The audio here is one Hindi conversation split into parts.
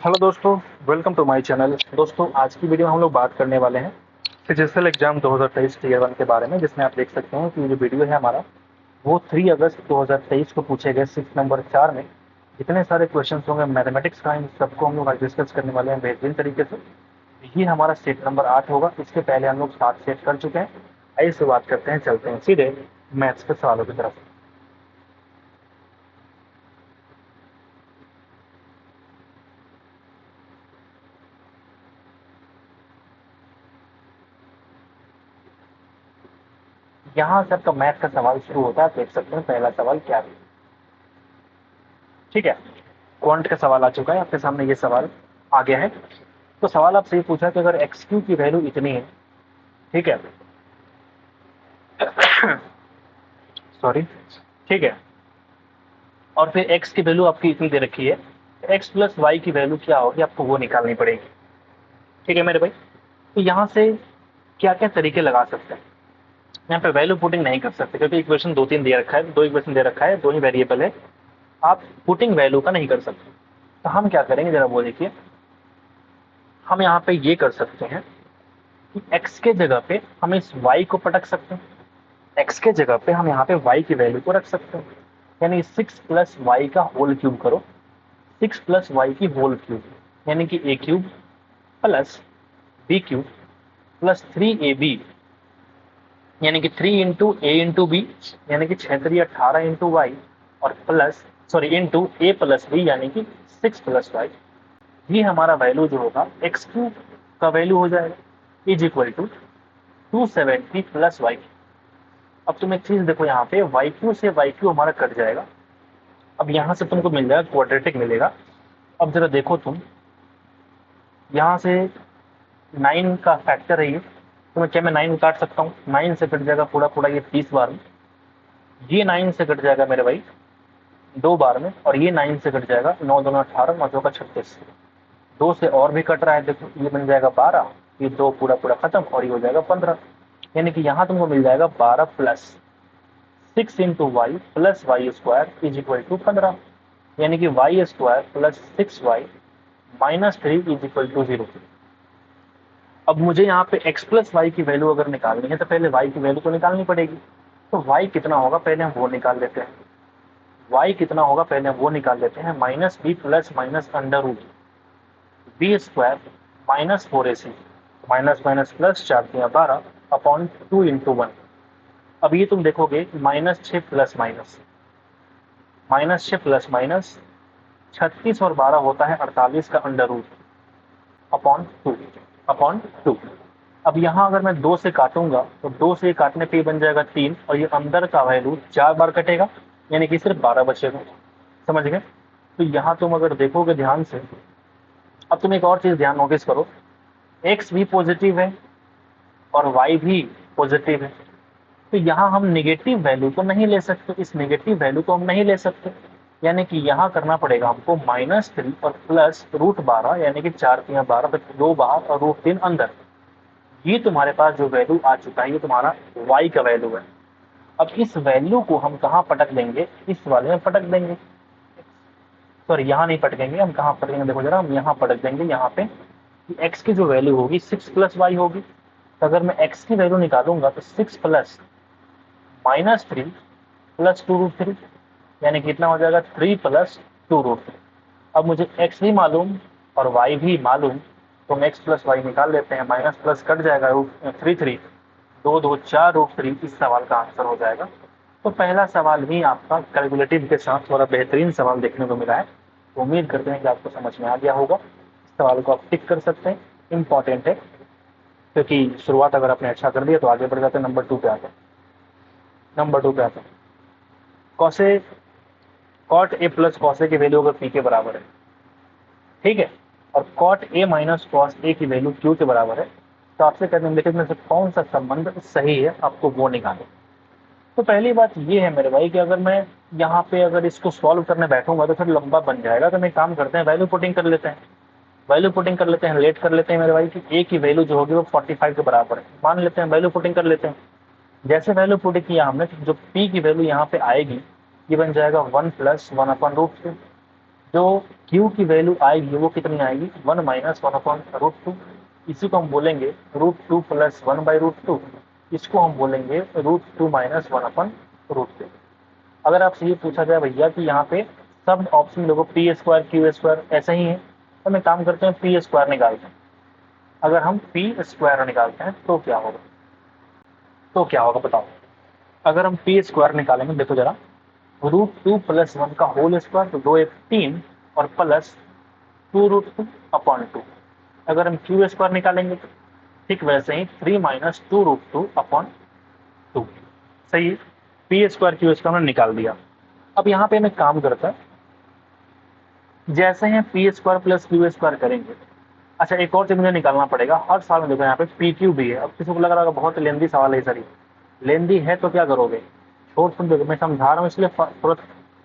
हेलो दोस्तों, वेलकम टू माय चैनल। दोस्तों, आज की वीडियो में हम लोग बात करने वाले हैं फिजिकल एग्जाम 2023 टीयर 1 के बारे में, जिसमें आप देख सकते हैं कि जो वीडियो है हमारा वो 3 अगस्त 2023 को पूछे गए 6 नंबर 4 में जितने सारे क्वेश्चन होंगे मैथमेटिक्स का, इन सबको हम लोग आज डिस्कस करने वाले हैं बेहतरीन तरीके से। ये हमारा सेट नंबर 8 होगा। इसके पहले हम लोग 7 सेट कर चुके हैं। आइए शुरुआत करते हैं, चलते हैं सीधे मैथ्स के सवालों की तरफ। यहाँ से आपका मैथ का सवाल शुरू होता है। देख सकते हैं पहला सवाल क्या है। ठीक है, क्वांट का सवाल आ चुका है आपके सामने। ये सवाल आ गया है। तो सवाल आपसे ये पूछा कि अगर एक्स क्यू की वैल्यू इतनी है, ठीक है, सॉरी, ठीक है, और फिर एक्स की वैल्यू आपकी इतनी दे रखी है, एक्स प्लस वाई की वैल्यू क्या होगी आपको वो निकालनी पड़ेगी। ठीक है मेरे भाई, तो यहाँ से क्या क्या तरीके लगा सकते हैं। यहाँ पे वैल्यू पुटिंग नहीं कर सकते क्योंकि इक्वेशन दो तीन दे रखा है, दो इक्वेशन दे रखा है, दो ही वेरिएबल है। आप पुटिंग वैल्यू का नहीं कर सकते। तो हम क्या करेंगे जरा वो देखिए। हम यहाँ पे ये कर सकते हैं कि x के जगह पे हम इस y को पटक सकते हैं। x के जगह पे हम यहाँ पे y की वैल्यू को रख सकते हैं, यानी 6 प्लस वाई का होल क्यूब करो। 6 प्लस वाई की होल क्यूब यानी कि a cube plus b cube plus 3ab यानी कि 3 इंटू ए इंटू बी यानी कि 6×3 = 18 इंटू वाई और plus into a plus b यानी कि 6 प्लस वाई। ये हमारा वैल्यू जो होगा एक्स क्यूब का वैल्यू हो जाएगा is equal to 270 plus y. अब तुम एक चीज देखो, यहाँ पे वाई क्यू से वाई क्यू हमारा कट जाएगा। अब यहाँ से तुमको मिल जाएगा क्वाड्रेटिक मिलेगा। अब जरा देखो तुम, यहाँ से 9 का फैक्टर है ये, तो मैं क्या मैं 9 काट सकता हूँ? 9 से कट जाएगा पूरा पूरा ये 30 बार में। ये 9 से कट जाएगा मेरे भाई 2 बार में, और ये 9 से कट जाएगा 9 दूना 18, 9 चौका 36। 2 से और भी कट रहा है, देखो ये बन जाएगा 12, ये 2 पूरा पूरा खत्म और ये हो जाएगा 15। यानी कि यहाँ तुमको मिल जाएगा 12 plus 6 into y plus y square is equal to 15, यानी कि y square plus 6y minus 3 is equal to 0। अब मुझे यहाँ पे x प्लस वाई की वैल्यू अगर निकालनी है तो पहले y की वैल्यू तो निकालनी पड़ेगी। तो y कितना होगा पहले हम वो निकाल लेते हैं। y कितना होगा पहले हम वो निकाल लेते हैं। Minus b plus minus under root b square minus 4ac minus minus plus 4×12 upon 2 into 1। अब ये तुम देखोगे -6 प्लस माइनस -6 प्लस माइनस 36 और 12 होता है 48 का अंडर रूट अपॉन 2। अब यहाँ अगर मैं 2 से काटूंगा तो 2 से काटने पे बन जाएगा 3 और ये अंदर का वैल्यू 4 बार कटेगा, यानी कि सिर्फ 12 बचेगा। समझ गए? तो यहाँ तुम अगर देखोगे ध्यान से, अब तुम एक और चीज ध्यान नोटिस करो, x भी पॉजिटिव है और y भी पॉजिटिव है। तो यहाँ हम नेगेटिव वैल्यू को नहीं ले सकते, इस नेगेटिव वैल्यू को हम नहीं ले सकते, यानी कि यहाँ करना पड़ेगा हमको -3 और प्लस √12 यानी कि 4×3 = 12, 2 बाहर और √3 अंदर। ये तुम्हारे पास जो वैल्यू आ चुका है ये तुम्हारा y का वैल्यू है। अब इस वैल्यू को हम कहाँ पटक देंगे? इस वाले में पटक देंगे। सॉरी, यहाँ नहीं पटकेंगे, हम कहाँ पटकेंगे देखो जरा, हम यहाँ पटक देंगे। यहाँ पे x की जो वैल्यू होगी 6 प्लस वाई होगी। तो अगर मैं x की वैल्यू निकालूंगा तो 6 प्लस -3 प्लस 2√3 यानी कितना हो जाएगा 3 प्लस 2√3। अब मुझे x भी मालूम और y भी मालूम, तो हम x प्लस वाई निकाल लेते हैं। माइनस प्लस कट जाएगा, 3 2 2 4√3 इस सवाल का आंसर हो जाएगा। तो पहला सवाल ही आपका कैलकुलेटिव के साथ थोड़ा बेहतरीन सवाल देखने को मिला है। तो उम्मीद करते हैं कि आपको समझ में आ गया होगा। इस सवाल को आप टिक कर सकते हैं, इंपॉर्टेंट है, क्योंकि शुरुआत अगर आपने अच्छा कर दिया तो आगे बढ़ जाते हैं। नंबर 2 पे आते हैं। Cosec cot A plus cos A की वैल्यू अगर पी के बराबर है, ठीक है, और cot A minus cos A की वैल्यू क्यू के बराबर है, तो आपसे कहते हैं लिखित में से कौन सा संबंध सही है, आपको वो निकालें। तो पहली बात ये है मेरे भाई कि अगर मैं यहाँ पे अगर इसको सॉल्व करने बैठूंगा तो फिर लंबा बन जाएगा। तो मैं काम करते हैं, वैल्यू पुटिंग कर लेते हैं, लेट कर लेते हैं मेरे भाई कि ए की वैल्यू जो होगी वो 45 के बराबर है। मान लेते हैं, वैल्यू पुटिंग कर लेते हैं। जैसे वैल्यू पुटिंग किया हमने, जो पी की वैल्यू यहाँ पे आएगी ये बन जाएगा 1 + 1/√3। जो q की वैल्यू आएगी वो कितनी आएगी, 1 माइनस 1/√2। इसी को हम बोलेंगे √2 प्लस 1/√2। इसको हम बोलेंगे √2 माइनस 1/√2। अगर आपसे ये पूछा जाए भैया कि यहाँ पे सब ऑप्शन देखो पी स्क्वायर क्यू स्क्वायर ऐसा ही है, तो मैं काम करते हैं पी स्क्वायर निकालते हैं। अगर हम पी स्क्वायर निकालते हैं तो क्या होगा, बताओ। अगर हम पी स्क्वायर निकालेंगे, देखो जरा, √2 प्लस 1 का होल स्क्वायर, तो 2 1 3, और प्लस 2√2/2। अगर हम क्यू स्क्वायर निकालेंगे तो ठीक वैसे ही 3 माइनस 2√2/2। सही है, पी स्क्वायर क्यू स्क्वायर हमने निकाल दिया। अब यहाँ पे मैं काम करता है, जैसे ही P square plus Q square करेंगे, अच्छा एक और चीज मुझे निकालना पड़ेगा हर साल में। देखो यहाँ पे पी क्यू भी है। अब किसी को लग रहा होगा बहुत लेंदी सवाल है, सर लेंदी है तो क्या करोगे, छोड़ सुन देखो, मैं समझा रहा हूँ इसलिए थोड़ा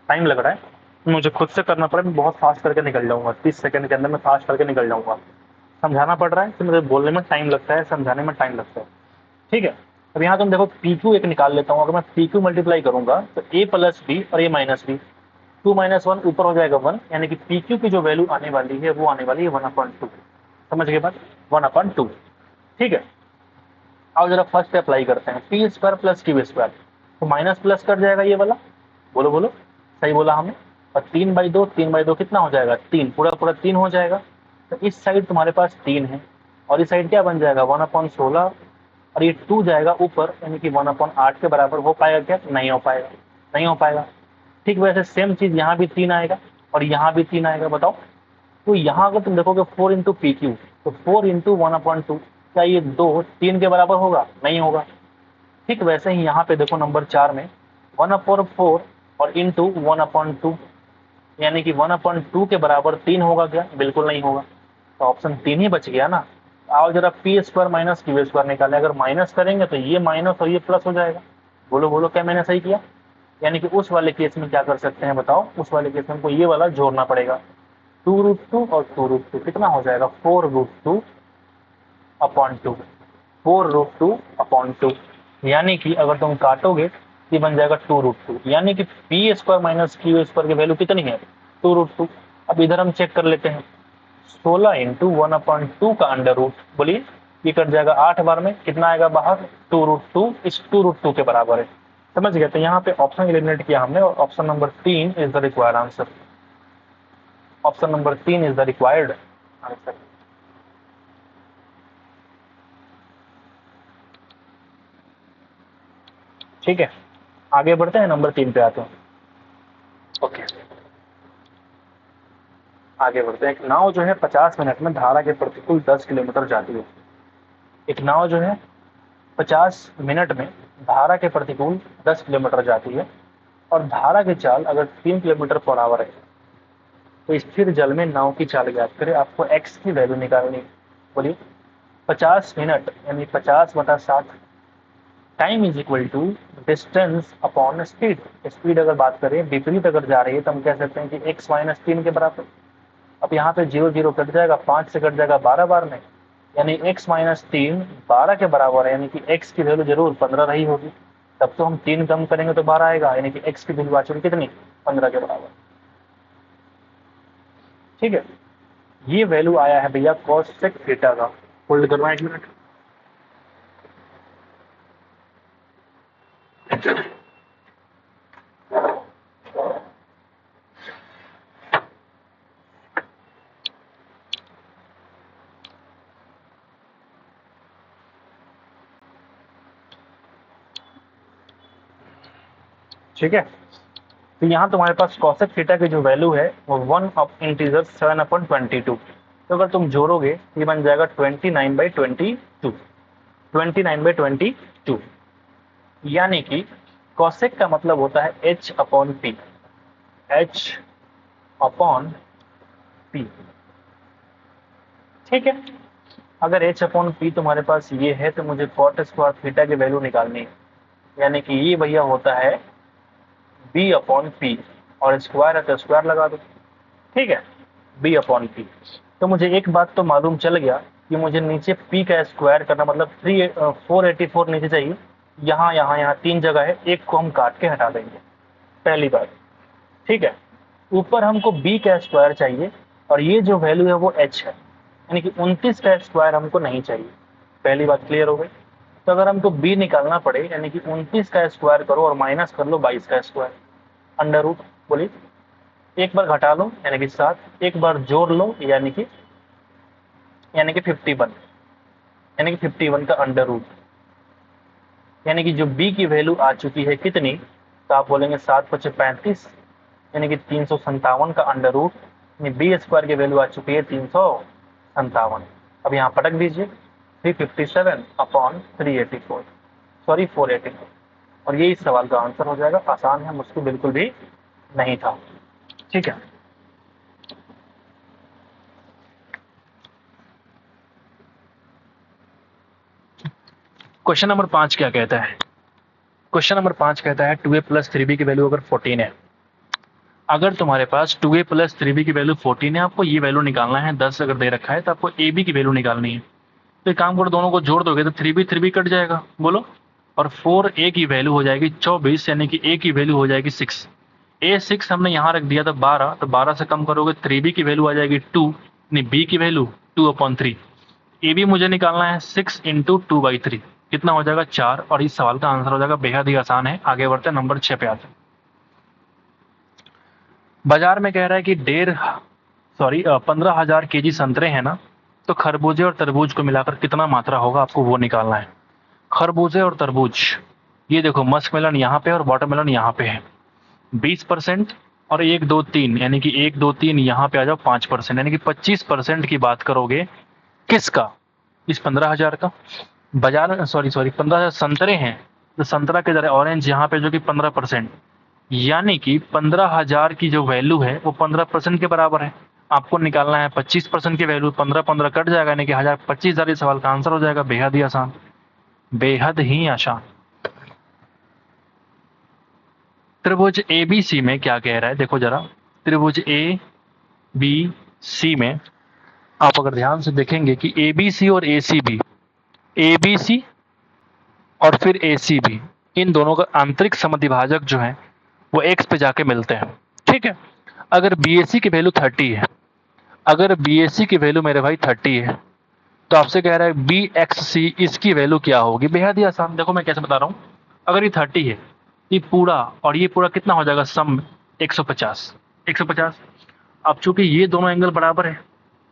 टाइम लग रहा है, मुझे खुद से करना पड़ा, मैं बहुत फास्ट करके निकल जाऊंगा, 30 सेकंड के अंदर मैं फास्ट करके निकल जाऊंगा। समझाना पड़ रहा है तो मुझे बोलने में टाइम लगता है, समझाने में टाइम लगता है, ठीक है। अब यहाँ तुम देखो पी क्यू एक निकाल लेता हूँ। अगर मैं पी क्यू मल्टीप्लाई करूंगा तो ए प्लस बी और ए माइनस बी, 2 माइनस 1 ऊपर हो जाएगा 1, यानी कि पी क्यू की जो वैल्यू आने वाली है वो आने वाली है 1/2। समझ गए बात, 1/2, ठीक है। अब जरा फर्स्ट पे अप्लाई करते हैं, P square plus Q square, तो माइनस प्लस कर जाएगा ये वाला, बोलो बोलो, सही बोला हमने। और 3/2, 3/2 कितना हो जाएगा, 3, पूरा पूरा 3 हो जाएगा। तो इस साइड तुम्हारे पास 3 है, और इस साइड क्या बन जाएगा 1/16, और ये 2 जाएगा ऊपर, यानी कि 1/8 के बराबर हो पाएगा क्या, नहीं हो पाएगा, नहीं हो पाएगा। ठीक वैसे सेम चीज यहाँ भी 3 आएगा और यहाँ भी 3 आएगा, बताओ। तो यहाँ अगर तुम देखोगे 4 इंटू पी क्यू, तो 4 इंटू 1/2, क्या ये 2 3 के बराबर होगा, नहीं होगा। ठीक वैसे ही यहाँ पे देखो नंबर 4 में 1/4 और इंटू 1/2, यानी कि 1/2 के बराबर 3 होगा क्या, बिल्कुल नहीं होगा। तो ऑप्शन 3 ही बच गया ना। आओ जरा P square minus Q square निकाले, अगर माइनस करेंगे तो ये माइनस और ये प्लस हो जाएगा। बोलो बोलो, क्या मैंने सही किया। यानी कि उस वाले केस में क्या कर सकते हैं बताओ, उस वाले केस में हमको ये वाला जोड़ना पड़ेगा, 2√2 और 2√2 कितना हो जाएगा, 4√2/2, 4√2/2। यानी कि अगर तुम काटोगे ये बन जाएगा 2√2, यानी कि P square minus Q square की वैल्यू कितनी है, 2√2। अब इधर हम चेक कर लेते हैं, 16 इंटू 1/2 का अंडर रूट, बोलिए ये कट जाएगा 8 बार में, कितना आएगा बाहर, 2√2, इस 2√2 के बराबर है। समझ गए, तो यहाँ पे ऑप्शन एलिमिनेट किया हमने, और option number 3 is the required answer. Option number 3 is the required answer. ठीक है, आगे बढ़ते हैं, नंबर 3 पे आते हैं। ओके, आगे बढ़ते हैं। एक नाव जो है 50 मिनट में धारा के प्रतिकूल 10 किलोमीटर जाती है। एक नाव जो है 50 मिनट में धारा के प्रतिकूल 10 किलोमीटर जाती है, और धारा की चाल अगर 3 किलोमीटर पर आवर है, तो स्थिर जल में नाव की चाल ज्ञात करें। आपको एक्स की वैल्यू निकालनी है। बोलिए, 50 मिनट यानी 50/60, time is equal to distance upon speed. Speed अगर बात करें विपरीत अगर जा रही है तो हम कह सकते हैं कि x माइनस 3 के बराबर। अब यहाँ पे 0 0 कट जाएगा, 5 से कट जाएगा 12 बार में, यानी x माइनस 3 12 के बराबर है, यानी कि x की वैल्यू जरूर 15 रही होगी। तब तो हम 3 कम करेंगे तो 12 आएगा, यानी कि x की वैल्यू आ चुकी कितनी, 15 के बराबर। ठीक है, ये वैल्यू आया है भैया cos sec थीटा का। होल्ड करना 1 मिनट। ठीक है, तो यहाँ तुम्हारे पास cosec थीटा की जो वैल्यू है वो 1 ऑफ इंटीजर 7/22। तो अगर तुम जोड़ोगे ये बन जाएगा 29/22, 29/22, यानी कि cosec का मतलब होता है h/p, h/p। ठीक है, अगर h/p तुम्हारे पास ये है तो मुझे cot स्क्वायर थीटा की वैल्यू निकालनी है, यानी कि ये भैया होता है b/p, और स्क्वायर है तो स्क्वायर लगा दो। ठीक है, b/p। तो मुझे एक बात तो मालूम चल गया कि मुझे नीचे p का स्क्वायर करना, मतलब 484 नीचे चाहिए। यहाँ 3 जगह है, एक को हम काट के हटा देंगे, पहली बात। ठीक है, ऊपर हमको b का स्क्वायर चाहिए और ये जो वैल्यू है वो h है, यानी कि 29 का स्क्वायर हमको नहीं चाहिए। पहली बात क्लियर हो गई। तो अगर हमको b निकालना पड़े यानी कि 29 का स्क्वायर करो और माइनस कर लो 22 का स्क्वायर, अंडर रूट, बोलिए एक बार घटा लो यानी कि 7, एक बार जोड़ लो यानी कि 51, यानी कि 51 का अंडर रूट, यानी कि जो b की वैल्यू आ चुकी है कितनी, तो आप बोलेंगे 7×5 = 35, यानी कि 357 का अंडर रूट, यानी बी स्क्वायर की वैल्यू आ चुकी है 357। अब यहाँ पटक दीजिए 357/384, सॉरी 484, और ये इस सवाल का आंसर हो जाएगा। आसान है, मुश्किल बिल्कुल भी नहीं था। ठीक है, क्वेश्चन नंबर 5 क्या कहता है? क्वेश्चन नंबर 5 कहता है 2a + 3b की वैल्यू अगर 14 है, अगर तुम्हारे पास 2a + 3b की वैल्यू 14 है, आपको ये वैल्यू निकालना है, 10 अगर दे रखा है तो आपको ab की वैल्यू निकालनी है। तो एक काम करो, दोनों को जोड़ दोगे तो 3b कट जाएगा, बोलो, और 4a की वैल्यू हो जाएगी 24, यानी कि a की वैल्यू हो जाएगी 6। a 6 हमने यहाँ रख दिया था 12, तो 12 से कम करोगे 3b की वैल्यू आ जाएगी 2, यानी b की वैल्यू 2/3। ab मुझे निकालना है 6 × 2/3, कितना हो जाएगा 4, और इस सवाल का आंसर हो जाएगा। बेहद ही आसान है। आगे बढ़ते हैं, नंबर 6 पे आते हैं। बाजार में कह रहा है कि 15,000 kg संतरे हैं ना, तो खरबूजे और तरबूज को मिलाकर कितना मात्रा होगा, आपको वो निकालना है। खरबूजे और तरबूज, ये देखो मस्कमेलन यहाँ पे और वाटरमेलन यहाँ पे है, 20% और 1 2 3, यानी कि 1 2 3 यहाँ पे आ जाओ 5%, यानी कि 25% की बात करोगे किसका, इस 15,000 का। बाजार में सॉरी 15,000 संतरे हैं, तो संतरा के जरा ऑरेंज यहाँ पे जो कि 15%, यानी कि 15,000 की जो वैल्यू है वो 15% के बराबर है। आपको निकालना है 25% की वैल्यू, 15 कट जाएगा, यानी कि 25,000 इस सवाल का आंसर हो जाएगा। बेहद ही आसान, बेहद ही आसान। त्रिभुज ABC में क्या कह रहा है, देखो जरा, त्रिभुज ABC में आप अगर ध्यान से देखेंगे कि ABC और ACB, ABC और फिर ACB, इन दोनों का आंतरिक समद्विभाजक जो है वो x पे जाके मिलते हैं। ठीक है, अगर BAC की वैल्यू 30 है, अगर BAC की वैल्यू मेरे भाई 30 है, तो आपसे कह रहा है BXC इसकी वैल्यू क्या होगी। बेहद ही आसान, देखो मैं कैसे बता रहा हूँ। अगर ये 30 है, ये पूरा और ये पूरा कितना हो जाएगा, सम 150, 150। अब चूंकि ये दोनों एंगल बराबर है,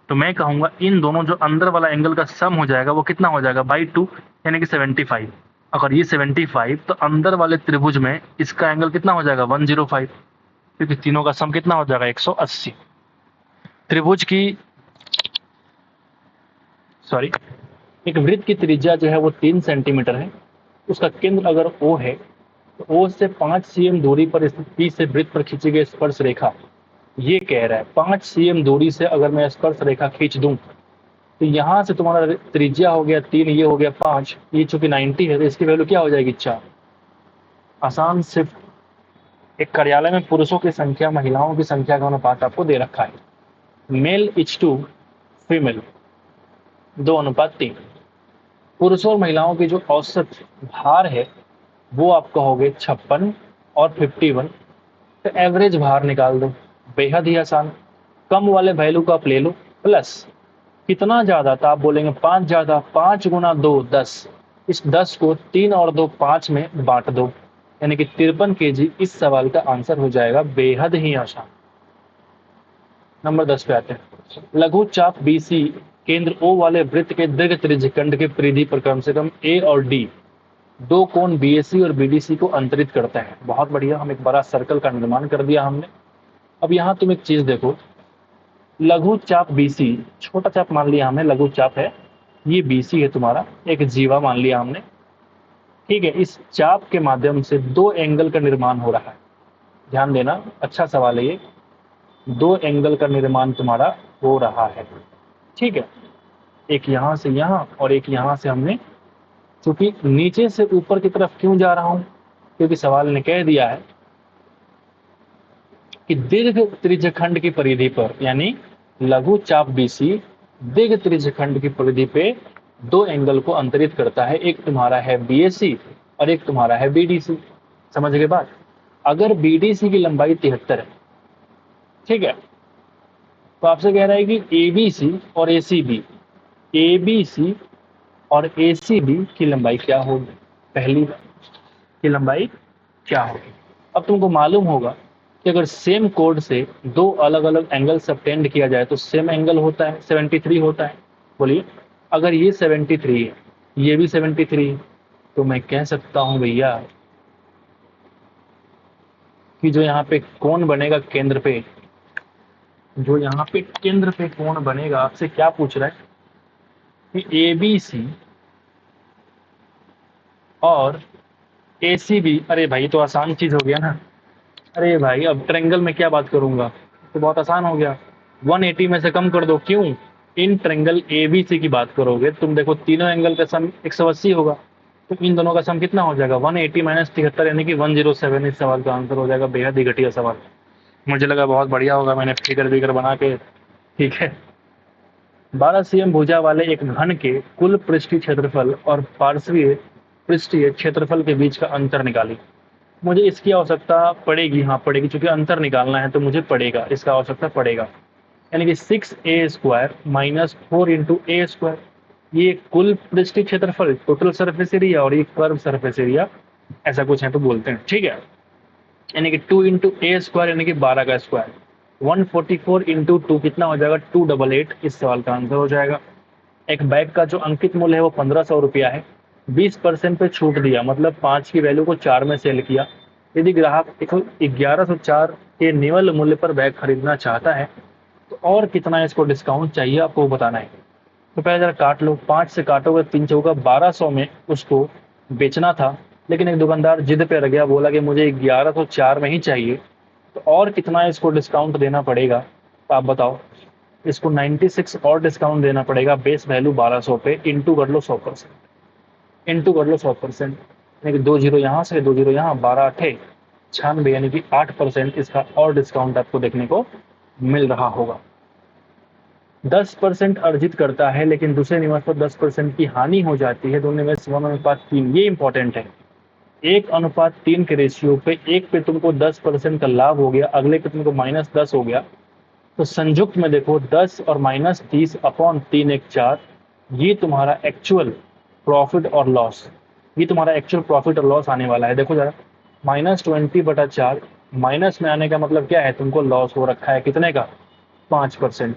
तो मैं कहूँगा इन दोनों जो अंदर वाला एंगल का सम हो जाएगा वो कितना हो जाएगा, /2, यानी कि 75। अगर ये 75, तो अंदर वाले त्रिभुज में इसका एंगल कितना हो जाएगा, 105, क्योंकि तीनों का सम कितना हो जाएगा, 180। त्रिभुज की सॉरी एक वृत्त की त्रिज्या जो है वो 3 सेंटीमीटर है। उसका केंद्र अगर O है, तो O से 5 cm दूरी पर स्थित P से वृत्त पर खींची गई स्पर्श रेखा, ये कह रहा है 5 cm दूरी से अगर मैं स्पर्श रेखा खींच दूं, तो यहाँ से तुम्हारा त्रिज्या हो गया 3, ये हो गया 5, ये चूंकि 90 है तो इसकी वैल्यू क्या हो जाएगी, 4। आसान। सिर्फ एक कार्यालय में पुरुषों की संख्या महिलाओं की संख्या का अनुपात आपको दे रखा है, मेल इज टू फीमेल 2:3। पुरुषों और महिलाओं की जो औसत भार है वो आप कहोगे 56 और 51, तो एवरेज भार निकाल दो। बेहद ही आसान। कम वाले वैल्यू को आप ले लो, प्लस कितना ज्यादा था, आप बोलेंगे 5 ज्यादा, 5 × 2 10, इस 10 को 3 और 2 5 में बांट दो, यानी कि 53 kg इस सवाल का आंसर हो जाएगा। बेहद ही आसान। नंबर 10 पे आते हैं। लघु चाप BC केंद्र O वाले वृत्त के दीर्घ त्रिज्यखंड की परिधि पर कम से कम A और D दो कोण BAC और BDC को अंतरित करता है। बहुत बढ़िया, हम एक बड़ा सर्कल का निर्माण कर दिया हमने। अब यहाँ तुम एक चीज देखो, लघु चाप BC, छोटा चाप मान लिया हमने, लघु चाप है, ये BC है तुम्हारा, एक जीवा मान लिया हमने। ठीक है, इस चाप के माध्यम से दो एंगल का निर्माण हो रहा है। ध्यान देना, अच्छा सवाल है ये। दो एंगल का निर्माण तुम्हारा हो रहा है। ठीक है, एक यहाँ से यहाँ और एक यहाँ से हमने, क्योंकि नीचे से ऊपर की तरफ क्यों जा रहा हूं, क्योंकि सवाल ने कह दिया है कि दीर्घ त्रिज्यखंड की परिधि पर, यानी लघु चाप BC दीर्घ त्रिज्यखंड की परिधि पे दो एंगल को अंतरित करता है। एक तुम्हारा है BAC और एक तुम्हारा है BDC। समझ गए बात? अगर BDC की लंबाई 73 है, ठीक है। तो आपसे कह रहा है कि ABC और ACB, ABC और ACB की लंबाई क्या होगी, पहली की लंबाई क्या होगी। अब तुमको मालूम होगा कि अगर सेम कोड से दो अलग अलग एंगल सबटेंड किया जाए तो सेम एंगल होता है, 73 होता है। बोलिए, अगर ये 73 है, ये भी 73 है, तो मैं कह सकता हूं भैया कि जो यहाँ पे कोण बनेगा केंद्र पे, जो यहाँ पे केंद्र पे कोण बनेगा, आपसे क्या पूछ रहा है कि ABC और ACB, अरे भाई तो आसान चीज हो गया ना। अरे भाई अब ट्रायंगल में क्या बात करूंगा, तो बहुत आसान हो गया। 180 में से कम कर दो, क्यों, इन ट्रायंगल ABC की बात करोगे तुम, देखो तीनों एंगल का सम 180 होगा, तो इन दोनों का सम कितना हो जाएगा, 180 माइनस 73 यानी कि 107। इस सवाल का आंसर हो जाएगा। बेहद ही घटिया सवाल, मुझे लगा बहुत बढ़िया होगा, मैंने फिगर विगर बना के, ठीक है। 12 cm भुजा वाले एक घन के कुल पृष्ठीय क्षेत्रफल और पार्श्वीय पृष्ठीय क्षेत्रफल के बीच का अंतर निकाली। मुझे इसकी आवश्यकता पड़ेगी, हाँ पड़ेगी, चूंकि अंतर निकालना है तो मुझे पड़ेगा, इसका आवश्यकता पड़ेगा। यानी कि 6a² माइनस 4 × a², ये कुल पृष्ठीय क्षेत्रफल, टोटल सरफेस एरिया, और ये कर्व सरफेस एरिया, ऐसा कुछ है तो बोलते हैं, ठीक है। यानी कि 2 × a² यानी कि 12 का स्क्वायर, 144 × 2 कितना हो जाएगा, 288। इस सवाल का आंसर हो जाएगा। एक बैग का जो अंकित मूल्य है वो 1500 रुपया है, 20% पे छूट दिया, मतलब 5 की वैल्यू को 4 में सेल किया। यदि ग्राहक 1104 के निवल मूल्य पर बैग खरीदना चाहता है तो और कितना इसको डिस्काउंट चाहिए, आपको बताना है। तो पहले जरा काट लो, 5 से काटोगे 3 चौका 1200 में उसको बेचना था, लेकिन एक दुकानदार जिद पे रह गया, बोला कि मुझे 1104 में ही चाहिए, तो और कितना इसको डिस्काउंट देना पड़ेगा, तो आप बताओ। इसको 96 और डिस्काउंट देना पड़ेगा, बेस वैल्यू 1200 पे, इंटू कर लो 100%, इंटू कर लो 100%, यानी कि 2 जीरो यहाँ से 2 जीरो यहाँ, 12 अठे 96, यानी कि 8% इसका और डिस्काउंट आपको देखने को मिल रहा होगा। 10% अर्जित करता है लेकिन दूसरे निवेश पर 10% की हानि हो जाती है, दोनों निवेश 1:3, ये इंपॉर्टेंट है। 1:3 के रेशियो पे, एक पे तुमको 10% का लाभ हो गया, अगले पे तुमको -10 हो गया, तो संयुक्त में देखो 10 और -30/3 एक 4, ये तुम्हारा एक्चुअल प्रॉफिट और लॉस, ये तुम्हारा एक्चुअल प्रॉफिट और लॉस आने वाला है। देखो जरा, -20/4, माइनस में आने का मतलब क्या है, तुमको लॉस हो रखा है कितने का, 5%।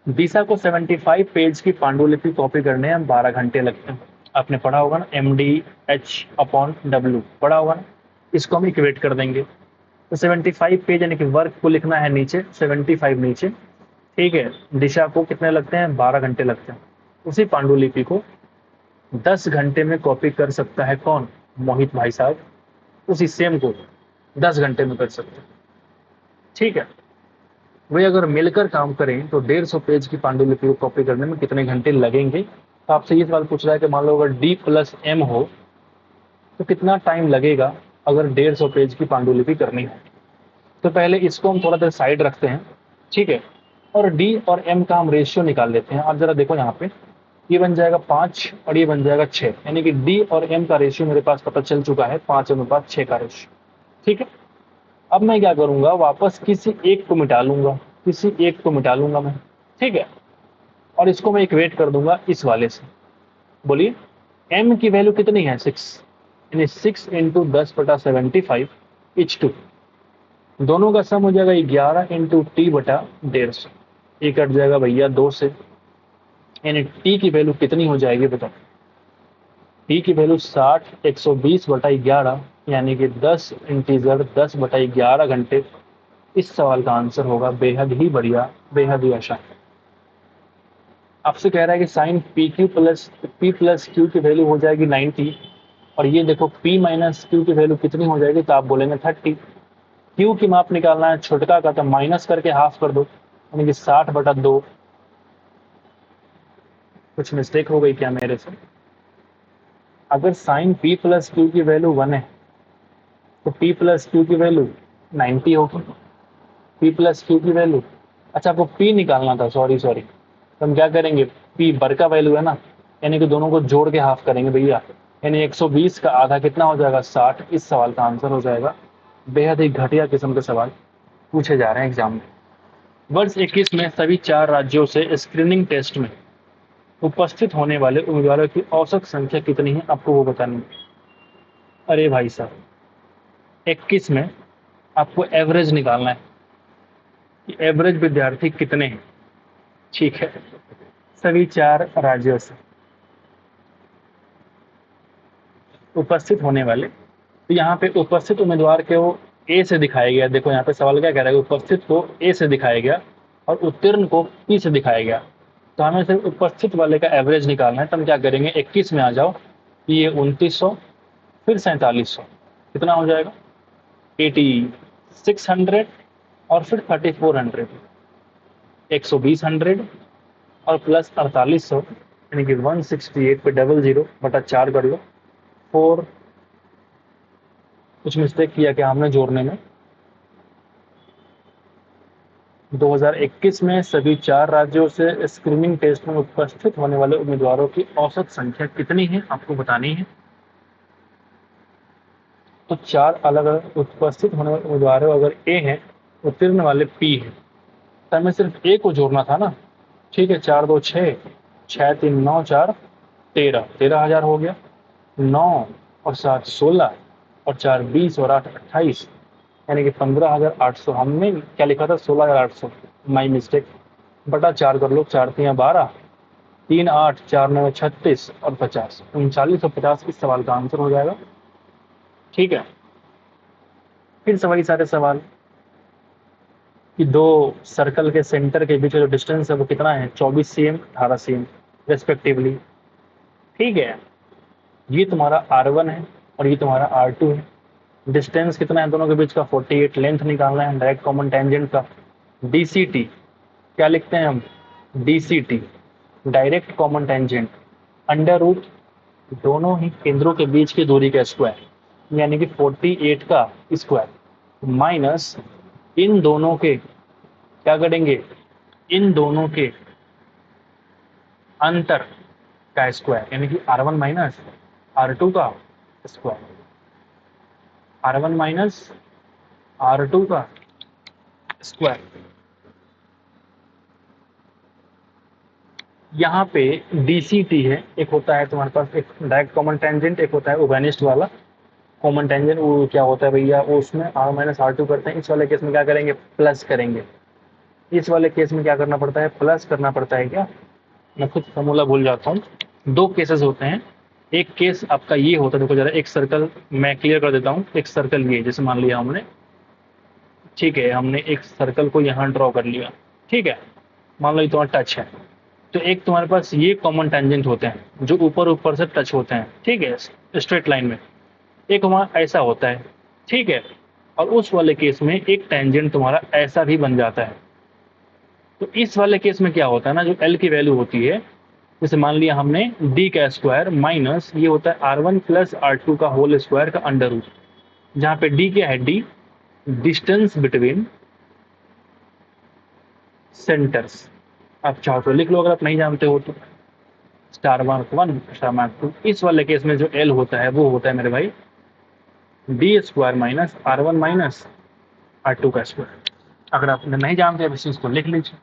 दिशा को 75 पेज की पांडुलिपि कॉपी करने हम 12 घंटे लगते हैं। आपने पढ़ा होगा ना, MDH/W पढ़ा होगा ना, इसको हम इक्वेट कर देंगे। तो 75 पेज यानी कि वर्क को लिखना है नीचे, 75 नीचे, ठीक है। दिशा को कितने लगते हैं, 12 घंटे लगते हैं। उसी पांडुलिपि को 10 घंटे में कॉपी कर सकता है कौन, मोहित भाई साहब। उसी सेम को 10 घंटे में कर सकते हैं, ठीक है। वे अगर मिलकर काम करें तो 150 पेज की पांडुलिपि को कॉपी करने में कितने घंटे लगेंगे। तो आपसे ये सवाल पूछ रहा है कि मान लो अगर D+M हो तो कितना टाइम लगेगा अगर 150 पेज की पांडुलिपि करनी हो। तो पहले इसको हम थोड़ा देर साइड रखते हैं, ठीक है, और D और M का हम रेशियो निकाल लेते हैं। आप जरा देखो यहाँ पे, ये बन जाएगा 5 और ये बन जाएगा 6, यानी कि D और M का रेशियो मेरे पास पता चल चुका है, 5:6 का रेशियो, ठीक है। अब मैं क्या करूंगा, वापस किसी एक को मिटा लूंगा, किसी एक को मिटा लूंगा मैं, ठीक है, और इसको मैं इक्वेट कर दूंगा इस वाले से। बोलिए, m की वैल्यू कितनी है, 6, यानी 6 × 10/75 इच टू, दोनों का सम हो जाएगा 11 × t/150, ये कट जाएगा भैया 2 से, यानी t की वैल्यू कितनी हो जाएगी बताओ। t की वैल्यू 60 120/11, यानी कि 10 इंटीजर 10/11 घंटे। इस सवाल का आंसर होगा बेहद ही बढ़िया, बेहद ही आसान। आपसे कह रहा है कि साइन P+Q की वैल्यू हो जाएगी 90, और ये देखो P-Q की वैल्यू कितनी हो जाएगी, तो आप बोलेंगे 30। Q की माप निकालना है छोटका का, तो माइनस करके हाफ कर दो, यानी कि 60/2। कुछ मिस्टेक हो गई क्या मेरे से, अगर साइन P+Q की वैल्यू 1 है तो P+Q की वैल्यू 90 होगी। P+Q की वैल्यू, अच्छा आपको P निकालना था, सॉरी, तो हम क्या करेंगे, P बर का वैल्यू है ना, यानी कि दोनों को जोड़ के हाफ करेंगे भैया, यानी 120 का आधा कितना हो जाएगा, 60। इस सवाल का आंसर हो जाएगा बेहद ही घटिया किस्म के सवाल पूछे जा रहे हैं एग्जाम में। वर्ष 21 में सभी 4 राज्यों से स्क्रीनिंग टेस्ट में उपस्थित होने वाले उम्मीदवारों की औसत संख्या कितनी है, आपको वो बतानी है। अरे भाई साहब, 21 में आपको एवरेज निकालना है कि एवरेज विद्यार्थी कितने हैं। ठीक है, सभी 4 राज्यों से उपस्थित होने वाले, तो यहाँ पे उपस्थित उम्मीदवार को ए से दिखाया गया। देखो यहाँ पे सवाल क्या कह रहा है, उपस्थित को ए से दिखाया गया और उत्तीर्ण को पी से दिखाया गया। तो हमें सिर्फ उपस्थित वाले का एवरेज निकालना है। तो हम क्या करेंगे, 21 में आ जाओ, ये 2900, फिर 4700, कितना हो जाएगा 8600, और फिर 3400, 120 और प्लस 4800, यानी कि 168 पे डबल जीरो बटा 4 कर लो। 4, कुछ मिस्टेक किया क्या हमने जोड़ने में। 2021 में सभी 4 राज्यों से स्क्रीनिंग टेस्ट में उपस्थित होने वाले उम्मीदवारों की औसत संख्या कितनी है, आपको बतानी है। तो 4 अलग अलग उपस्थित होने वाले उम्मीदवार अगर ए हैं, उत्तीर्ण वाले पी है, तो हमें सिर्फ ए को जोड़ना था ना। ठीक है, 4 2 6, 6 3 9 4 13, 13,000 हो गया। 9 और 7 16, और 4 20, और 8 28, यानी कि 15,800। हमने क्या लिखा था, 16,800, माई मिस्टेक। बटा 4 कर लो, 4 3 12, 3 8, 4 9 36, और 50, 3950 इस सवाल का आंसर हो जाएगा। ठीक है, फिर से वही सारे सवाल कि 2 सर्कल के सेंटर के बीच का जो डिस्टेंस है वो कितना है, 24 cm, 18 cm रेस्पेक्टिवली। ठीक है, ये तुम्हारा R1 है और ये तुम्हारा R2 है। डिस्टेंस कितना है दोनों के बीच का, 48। लेंथ निकालना है डायरेक्ट कॉमन टेंजेंट का। DCT क्या लिखते हैं हम, DCT direct common tangent under root दोनों ही केंद्रों के बीच की दूरी का स्क्वायर, यानी कि 48 का स्क्वायर, माइनस इन दोनों के क्या करेंगे, इन दोनों के अंतर का स्क्वायर, यानी कि R1 माइनस R2 का स्क्वायर, R1 माइनस R2 का स्क्वायर। यहाँ पे DCT है, एक होता है तुम्हारे पास एक डायरेक्ट कॉमन टेंजेंट, एक होता है ओबेनिस्ट वाला कॉमन टेंजेंट। वो क्या होता है भैया, वो उसमें R माइनस R2 करते हैं। इस वाले केस में क्या करेंगे, प्लस करेंगे। इस वाले केस में क्या करना पड़ता है, प्लस करना पड़ता है। क्या, मैं खुद फॉर्मूला भूल जाता हूँ। 2 केसेस होते हैं। एक केस आपका ये होता है, देखो जरा, एक सर्कल मैं क्लियर कर देता हूँ। एक सर्कल ये, जैसे मान लिया हमने, ठीक है, हमने एक सर्कल को यहाँ ड्रॉ कर लिया। ठीक है, मान लो ये तुम्हारा टच है, तो एक तुम्हारे पास ये कॉमन टेंजेंट होते हैं जो ऊपर ऊपर से टच होते हैं। ठीक है, स्ट्रेट लाइन में। एक वहाँ ऐसा होता है। ठीक है, और उस वाले केस में एक टेंजेंट तुम्हारा ऐसा भी बन जाता है। तो इस वाले केस में क्या होता है ना, जो एल की वैल्यू होती है, जैसे मान लिया हमने डी का स्क्वायर माइनस ये होता है R1 प्लस R2 का होल स्क्वायर का अंडर रूट, जहाँ पे डी क्या है, डी डिस्टेंस बिटवीन सेंटर्स। आप चाहो तो लिख लो अगर आप नहीं जानते हो तो। Star mark 1, star mark 2। इस वाले केस में जो एल होता है वो होता है मेरे भाई D square minus R1 minus R2 का स्क्वायर। अगर आप नहीं जानते हैं इस चीज को लिख लीजिए,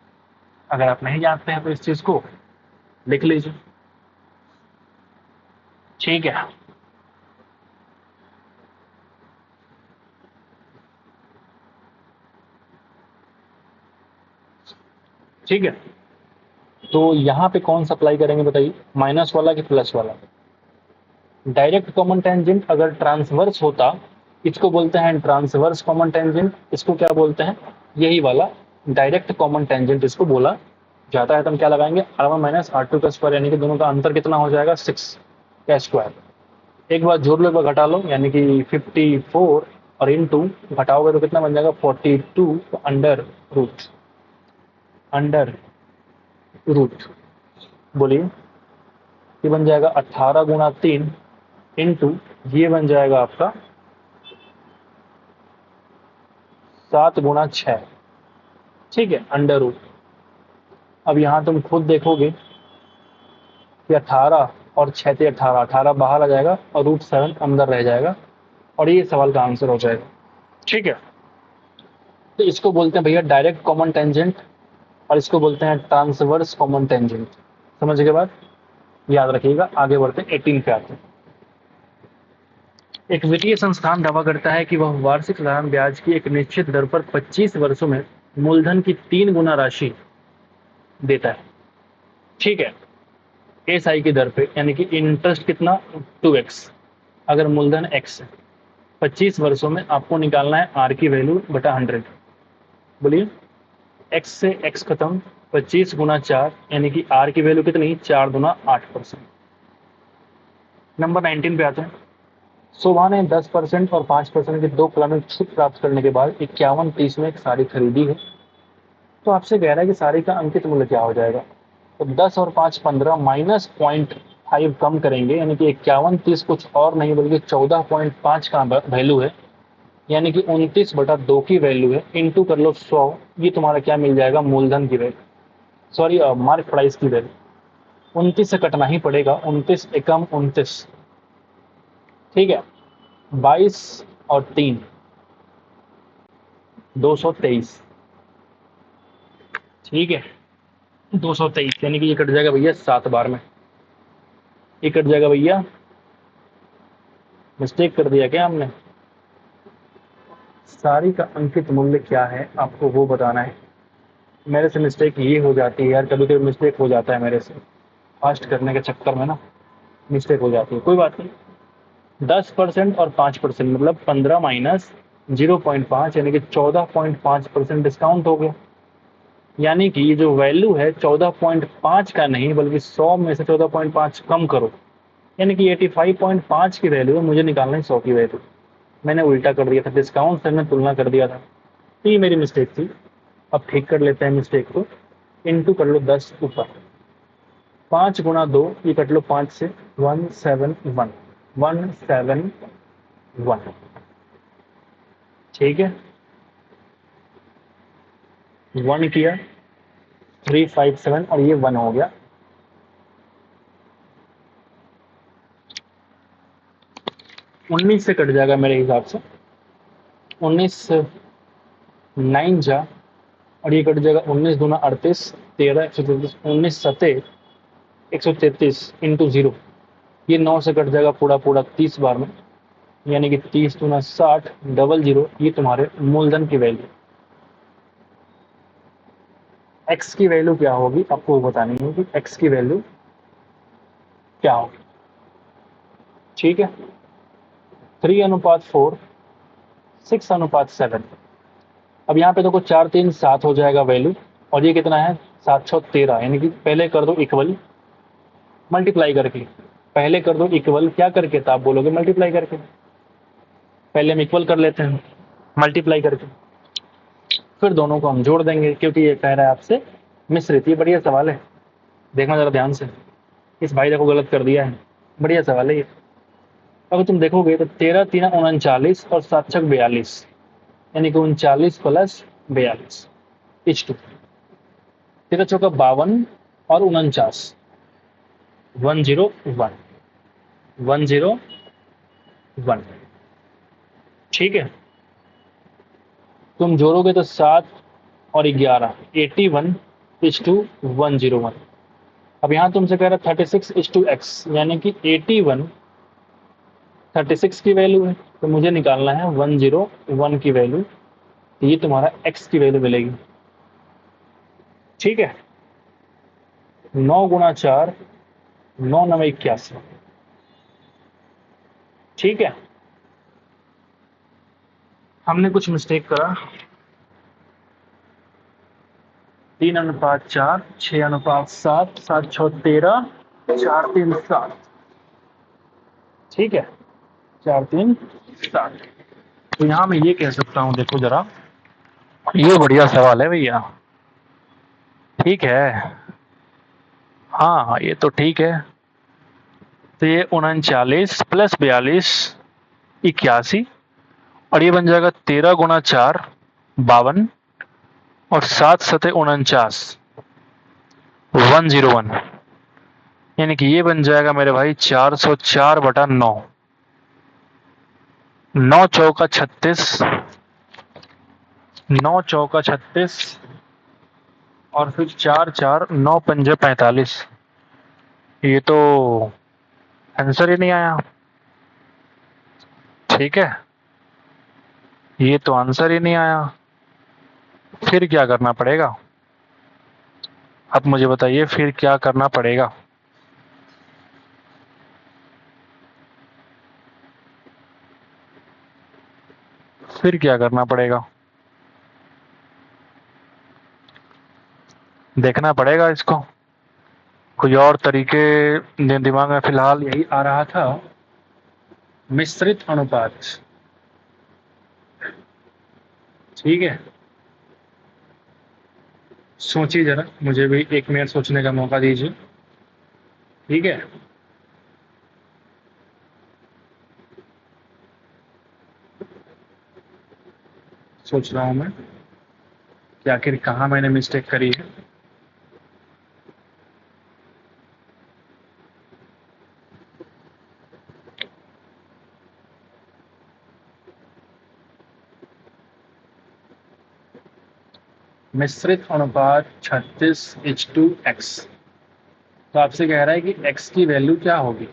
अगर आप नहीं जानते हैं तो इस चीज को लिख लीजिए। ठीक है, ठीक है। तो यहाँ पे कौन सा अप्लाई करेंगे बताइए, माइनस वाला कि प्लस वाला। डायरेक्ट कॉमन टेंजेंट अगर ट्रांसवर्स होता, इसको बोलते हैं ट्रांसवर्स कॉमन टेंजेंट। इसको क्या बोलते हैं, यही वाला डायरेक्ट कॉमन टेंजेंट इसको बोला जाता है। तो हम क्या लगाएंगे, R1 माइनस R2 का स्क्वायर, यानी कि दोनों का अंतर कितना हो जाएगा, 6 का स्क्वायर। एक बार जोड़ लो, एक बार घटा लो, यानी कि 54 और इंटू घटाओगे तो कितना बन जाएगा, 42 अंडर रूट, अंडर रूट। बोलिए, ये बन जाएगा 18 गुणा 3 इंटू ये बन जाएगा आपका 7 गुणा 6। ठीक है, अंडर रूट। अब यहाँ तुम खुद देखोगे कि 18 और 6 से 18, 18 बाहर आ जाएगा और रूट 7 अंदर रह जाएगा, और ये सवाल का आंसर हो जाएगा। ठीक है। तो इसको बोलते हैं भैया डायरेक्ट कॉमन टेंजेंट और इसको बोलते हैं ट्रांसवर्स कॉमन टेंजेंट। समझ के बाद याद रखिएगा। आगे बढ़ते हैं 18 पे आते हैं। एक वित्तीय संस्थान दावा करता है कि वह वार्षिक साधारण ब्याज की एक निश्चित दर पर 25 वर्षों में मूलधन की 3 गुना राशि देता है। ठीक है। एसआई की दर पे, यानी कि इंटरेस्ट कितना 2x, अगर मूलधन x है। 25 वर्षों में आपको निकालना है आर की वैल्यू बटा 100। बोलिए, x से x खत्म, 25 गुना 4, यानी कि आर की वैल्यू कितनी, 4 गुना 8%। नंबर 19 पे आते हैं। शोभा ने 10% और 5% के दो क्रमिक छूट प्राप्त करने के बाद 51.30 में एक साड़ी खरीदी है। तो आपसे कह रहा है कि साड़ी का अंकित मूल्य क्या हो जाएगा। तो 10 और 5 15 माइनस 0.5 कम करेंगे, यानी कि 51.30 कुछ और नहीं बल्कि 14.5 का वैल्यू है, यानी कि 29/2 की वैल्यू है। इंटू कर लो 100, ये तुम्हारा क्या मिल जाएगा, मूलधन की वैल्यू, सॉरी मार्क प्राइस की वैल्यू। 29 से कटना ही पड़ेगा, 29 एकम 29। ठीक है। 22 और 3 223। ठीक है। 223 यानी कि ये कट जाएगा भैया 7 बार में। ये कट जाएगा भैया, मिस्टेक कर दिया क्या हमने। साड़ी का अंकित मूल्य क्या है आपको वो बताना है। मेरे से मिस्टेक ये हो जाती है यार, कभी कभी मिस्टेक हो जाता है मेरे से, फास्ट करने के चक्कर में ना मिस्टेक हो जाती है, कोई बात नहीं। 10% और 5% मतलब 15 माइनस 0.5, यानी कि 14.5% डिस्काउंट हो गया। यानी कि ये जो वैल्यू है 14.5 का नहीं बल्कि 100 में से 14.5 कम करो, यानी कि 85.5 की वैल्यू है, मुझे निकालना है 100 की वैल्यू। मैंने उल्टा कर दिया था, डिस्काउंट से मैं तुलना कर दिया था, तो ये मेरी मिस्टेक थी। अब ठीक कर लेते हैं मिस्टेक को। इंटू कर लो 10 ऊपर, 5 गुना 2, ये कट लो 5 से, 171 171। ठीक है। 1 किया 357 और ये 1 हो गया। उन्नीस से कट जाएगा मेरे हिसाब से, 19 9 जा और ये कट जाएगा 19 दूना 38, 13 133, 19 सते 133 इंटू 0, ये 9 से कट जाएगा पूरा पूरा 30 बार में, यानी कि 30 दूना 60 डबल 0, ये तुम्हारे मूलधन की वैल्यू। एक्स की वैल्यू क्या होगी आपको बतानी है कि एक्स की वैल्यू क्या होगी। ठीक है। 3:4, 6:7। अब यहाँ पे देखो 4 3 7 हो जाएगा वैल्यू, और ये कितना है 713, यानी कि पहले कर दो इक्वल मल्टीप्लाई करके। पहले कर दो इक्वल क्या करके, तो आप बोलोगे मल्टीप्लाई करके। पहले हम इक्वल कर लेते हैं मल्टीप्लाई करके, फिर दोनों को हम जोड़ देंगे, क्योंकि ये कह रहा है आपसे मिश्रित। ये बढ़िया सवाल है, देखना जरा ध्यान से। इस भाई देखो गलत कर दिया है, बढ़िया सवाल है ये। अगर तुम देखोगे तो 13 3 39 और 7 6 42, यानी कि 39 प्लस 42 H2, 13 चौका 52 और 49 101 101। ठीक है। तुम जोड़ोगे तो 7 और 11 81 H2 101। अब यहाँ तुमसे कह रहा है 36 H2 x, यानी कि 81 36 की वैल्यू है, तो मुझे निकालना है 101 की वैल्यू, तो ये तुम्हारा x की वैल्यू मिलेगी। ठीक है। 9 गुना 4 9 9 81। ठीक है। हमने कुछ मिस्टेक करा, 3:4, 6:7, 7 6 13, 4 3 7। ठीक है। 4 3 7। तो यहाँ मैं ये कह सकता हूँ, देखो जरा, ये बढ़िया सवाल है भैया। ठीक है। हाँ ये तो ठीक है। तो ये 39 प्लस 42 81, और ये बन जाएगा 13 गुना 4 52 और 7 सते 49 101, यानी कि ये बन जाएगा मेरे भाई 404/9। 9 चौका 36 9 चौका 36 और फिर 4 4 9 पंजे 45। ये तो आंसर ही नहीं आया। ठीक है, ये तो आंसर ही नहीं आया। फिर क्या करना पड़ेगा? अब मुझे बताइए फिर क्या करना पड़ेगा? फिर क्या करना पड़ेगा? देखना पड़ेगा इसको। कोई और तरीके दिमाग में फिलहाल यही आ रहा था। मिश्रित अनुपात। ठीक है, सोचिए जरा, मुझे भी 1 मिनट सोचने का मौका दीजिए। ठीक है, सोच रहा हूं मैं कि आखिर कहाँ मैंने मिस्टेक करी है। मिश्रित अनुपात 36:x। तो आपसे कह रहा है कि x की वैल्यू क्या होगी।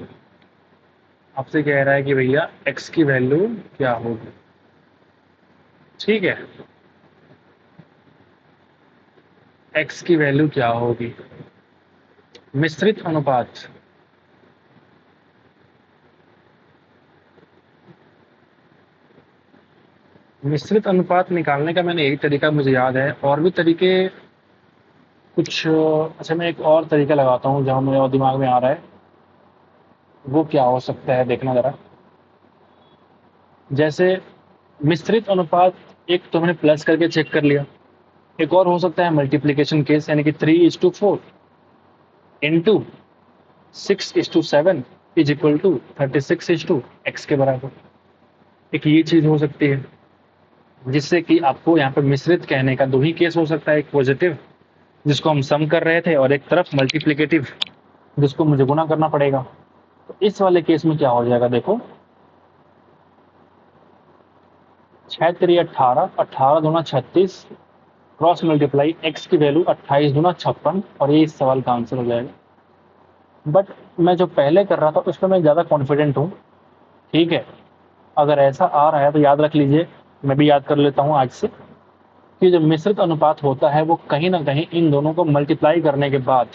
आपसे कह रहा है कि भैया x की वैल्यू क्या होगी। ठीक है, x की वैल्यू क्या होगी। मिश्रित अनुपात। मिश्रित अनुपात निकालने का मैंने यही तरीका मुझे याद है, और भी तरीके कुछ। अच्छा, मैं एक और तरीका लगाता हूँ जहाँ मेरे और दिमाग में आ रहा है। वो क्या हो सकता है, देखना जरा। जैसे मिश्रित अनुपात, एक तो हमने प्लस करके चेक कर लिया। एक और हो सकता है मल्टीप्लीकेशन केस, यानी कि 3:4 into 6:7 is equal to 36:x के बराबर। एक ये चीज हो सकती है, जिससे कि आपको यहाँ पे मिश्रित कहने का दो ही केस हो सकता है। एक पॉजिटिव, जिसको हम सम कर रहे थे, और एक तरफ मल्टीप्लिकेटिव, जिसको मुझे गुना करना पड़ेगा। तो इस वाले केस में क्या हो जाएगा, देखो। 6 3 18, 18 दूना 36, क्रॉस मल्टीप्लाई x की वैल्यू 28 दूना 56, और ये इस सवाल का आंसर हो जाएगा। बट मैं जो पहले कर रहा था उसमें मैं ज़्यादा कॉन्फिडेंट हूँ। ठीक है, अगर ऐसा आ रहा है तो याद रख लीजिए, मैं भी याद कर लेता हूँ आज से, कि जो मिश्रित अनुपात होता है वो कहीं ना कहीं इन दोनों को मल्टीप्लाई करने के बाद,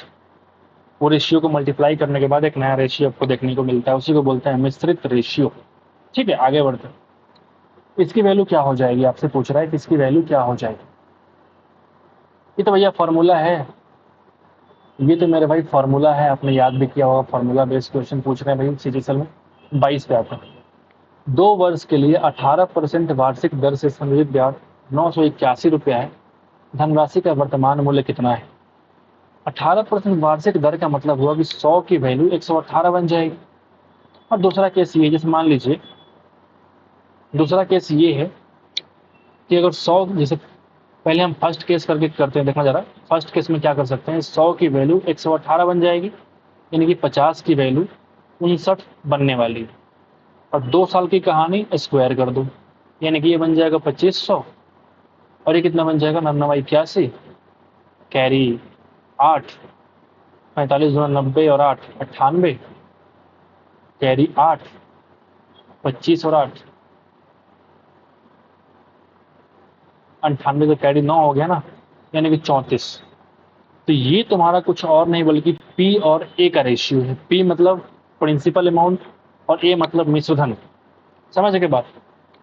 वो रेशियो को मल्टीप्लाई करने के बाद एक नया रेशियो आपको देखने को मिलता है। उसी को बोलते हैं मिश्रित रेशियो। ठीक है, आगे बढ़ते हैं। इसकी वैल्यू क्या हो जाएगी, आपसे पूछ रहा है कि इसकी वैल्यू क्या हो जाएगी। ये तो भैया फॉर्मूला है। ये तो मेरे भाई फॉर्मूला है, आपने याद भी किया होगा। फॉर्मूला बेस्ड क्वेश्चन पूछ रहे हैं भाई सीजीएल में। 22 पे आता है। 2 वर्ष के लिए 18% वार्षिक दर से संग्रहित ब्याज 981 रुपया है। धनराशि का वर्तमान मूल्य कितना है। 18% वार्षिक दर का मतलब हुआ कि 100 की वैल्यू 118 बन जाएगी। और दूसरा केस ये, जैसे मान लीजिए, दूसरा केस ये है कि अगर 100, जैसे पहले हम फर्स्ट केस करके करते हैं, देखना जरा। फर्स्ट केस में क्या कर सकते हैं, 100 की वैल्यू 118 बन जाएगी, यानी कि 50 की वैल्यू 59 बनने वाली है। और 2 साल की कहानी स्क्वायर कर दो, यानी कि ये बन जाएगा 2500, और ये कितना बन जाएगा, 9981, कैरी 8, 45 गुना 90 और 8 98, कैरी 8, 25 और 8 98, तो कैरी 9 हो गया ना, यानी कि 34। तो ये तुम्हारा कुछ और नहीं बल्कि पी और ए का रेशियो है। पी मतलब प्रिंसिपल अमाउंट, और ए मतलब मिश्रधन। समझ के बात।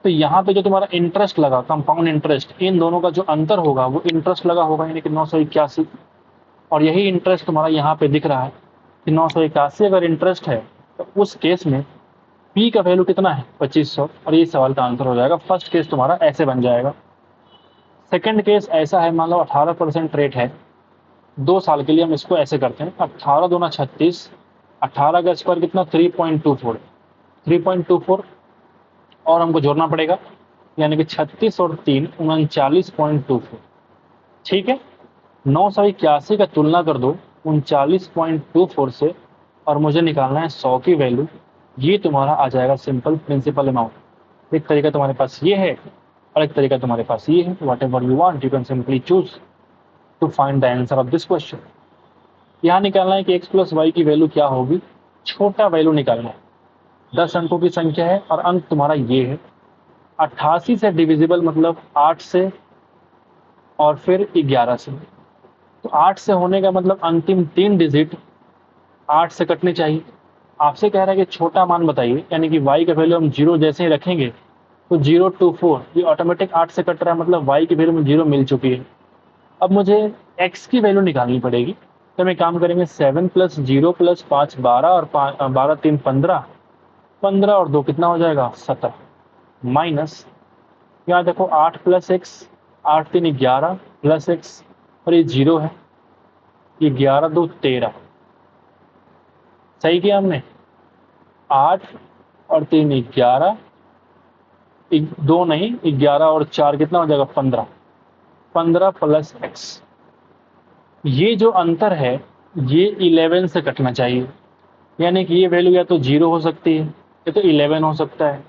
तो यहाँ पे जो तुम्हारा इंटरेस्ट लगा, कंपाउंड इंटरेस्ट, इन दोनों का जो अंतर होगा वो इंटरेस्ट लगा होगा, यानी कि 981। और यही इंटरेस्ट तुम्हारा यहाँ पे दिख रहा है कि 981 अगर इंटरेस्ट है, तो उस केस में पी का वैल्यू कितना है, 2500, और ये सवाल का आंसर हो जाएगा। फर्स्ट केस तुम्हारा ऐसे बन जाएगा। सेकंड केस ऐसा है, मान लो 18% रेट है 2 साल के लिए। हम इसको ऐसे करते हैं, 18 दूना 36, 18 का स्क्वायर कितना, 3.24, 3.24, और हमको जोड़ना पड़ेगा, यानी कि 36 और 3 39.24। ठीक है, 981 का तुलना कर दो 39.24 से, और मुझे निकालना है 100 की वैल्यू। ये तुम्हारा आ जाएगा सिंपल प्रिंसिपल अमाउंट। एक तरीका तुम्हारे पास ये है, और एक तरीका तुम्हारे पास ये है, whatever you want you can simply choose to find the answer of this question. यहाँ निकालना है कि x प्लस वाई की वैल्यू क्या होगी, छोटा वैल्यू निकालना है। 10 अंकों की संख्या है और अंक तुम्हारा ये है। 88 से डिविजिबल मतलब 8 से और फिर 11 से। तो 8 से होने का मतलब अंतिम 3 डिजिट 8 से कटने चाहिए। आपसे कह रहा है कि छोटा मान बताइए, यानी कि y का वैल्यू हम 0 जैसे ही रखेंगे तो 0 to 4 ये ऑटोमेटिक 8 से कट रहा है, मतलब y की वैल्यू में 0 मिल चुकी है। अब मुझे x की वैल्यू निकालनी पड़ेगी। तो मैं काम करेंगे 7 प्लस 0 प्लस 5 12 और 12 3 15, 15 और 2 कितना हो जाएगा 17, माइनस यहाँ देखो 8 प्लस एक्स, 8 3 11 प्लस एक्स और ये 0 है, ये 11 2 13। सही किया हमने। 8 और 3 11, 2 नहीं 11 और 4 कितना हो जाएगा 15, 15 प्लस एक्स। ये जो अंतर है ये 11 से कटना चाहिए, यानी कि ये वैल्यू या तो 0 हो सकती है या तो 11 हो सकता है,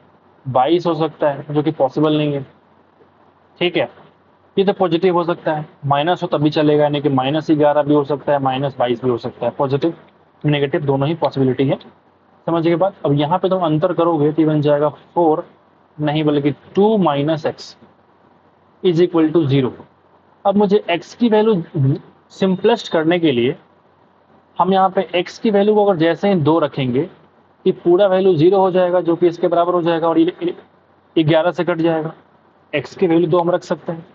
22 हो सकता है, जो कि पॉसिबल नहीं है। ठीक है, ये तो पॉजिटिव हो सकता है, माइनस हो तभी चलेगा, यानी कि -11 भी हो सकता है, -22 भी हो सकता है। पॉजिटिव नेगेटिव दोनों ही पॉसिबिलिटी है। समझ के बाद अब यहाँ पे तुम अंतर करोगे तो बन जाएगा 4 नहीं बल्कि 2 minus x is equal to 0। अब मुझे x की वैल्यू सिंपलेस्ट करने के लिए हम यहाँ पे x की वैल्यू को अगर जैसे ही 2 रखेंगे कि पूरा वैल्यू 0 हो जाएगा, जो कि इसके बराबर हो जाएगा और ये 11 से कट जाएगा। x की वैल्यू 2 हम रख सकते हैं।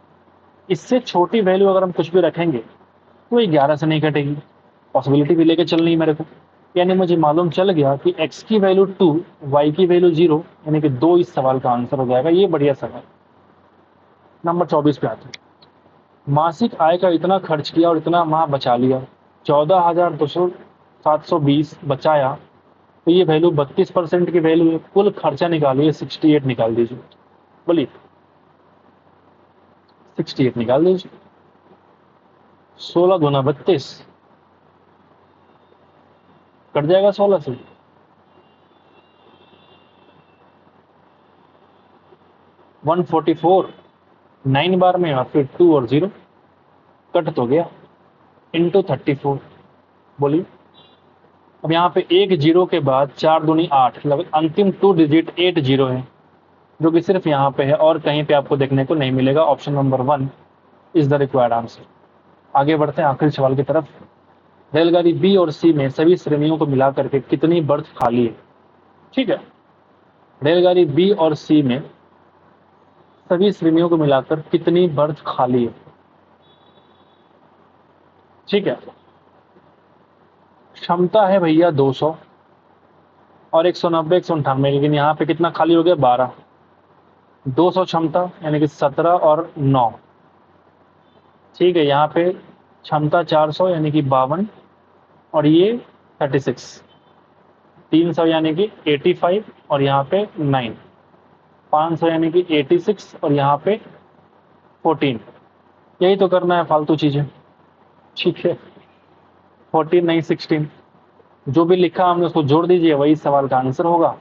इससे छोटी वैल्यू अगर हम कुछ भी रखेंगे तो 11 से नहीं कटेगी, पॉसिबिलिटी भी लेके चलनी है मेरे को। यानी मुझे मालूम चल गया कि x की वैल्यू 2 y की वैल्यू 0, यानी कि 2 इस सवाल का आंसर हो जाएगा। ये बढ़िया सवाल। नंबर 24 पे आते हैं। मासिक आय का इतना खर्च किया और इतना माह बचा लिया, 14,720 बचाया, तो ये वैल्यू 32% की वैल्यू है। कुल खर्चा निकालिए 68 निकाल दीजिए। बोलिए 68 निकाल दीजिए। 16 गुना 32 कट जाएगा 16 से। 144 9 बार में और फिर 2 और 0 कट तो गया, इंटू 34। बोलिए अब यहाँ पे एक 0 के बाद 4 दूनी 8, मतलब अंतिम 2 डिजिट 8 0 है, जो कि सिर्फ यहाँ पे है और कहीं पे आपको देखने को नहीं मिलेगा। Option number 1 is the required answer. आगे बढ़ते हैं आखिरी सवाल की तरफ। रेलगाड़ी बी और सी में सभी श्रेणियों को मिलाकर के कितनी बर्थ खाली है? ठीक है, रेलगाड़ी बी और सी में सभी श्रेणियों को मिलाकर कितनी बर्थ खाली है? ठीक है, क्षमता है भैया 200 और 190 198, लेकिन यहाँ पे कितना खाली हो गया 12। 200 क्षमता यानी कि 17 और 9। ठीक है, यहाँ पे क्षमता 400 यानी कि 52 और ये 36, 300 यानी कि 85 और यहाँ पे 9, 500 यानी कि 86 और यहाँ पे 14। यही तो करना है फालतू चीजें। ठीक है, 14 नहीं 16, जो भी लिखा हमने उसको जोड़ दीजिए, वही सवाल का आंसर होगा,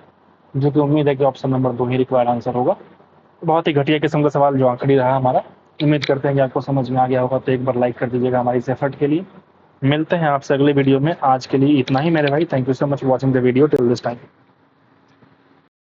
जो कि उम्मीद है कि ऑप्शन नंबर 2 ही रिक्वायर्ड आंसर होगा। बहुत ही घटिया किस्म का सवाल जो आखिरी रहा हमारा। उम्मीद करते हैं कि आपको समझ में आ गया होगा, तो एक बार लाइक कर दीजिएगा हमारी इस एफर्ट के लिए। मिलते हैं आपसे अगले वीडियो में। आज के लिए इतना ही मेरे भाई। Thank you so much for watching the video till this time.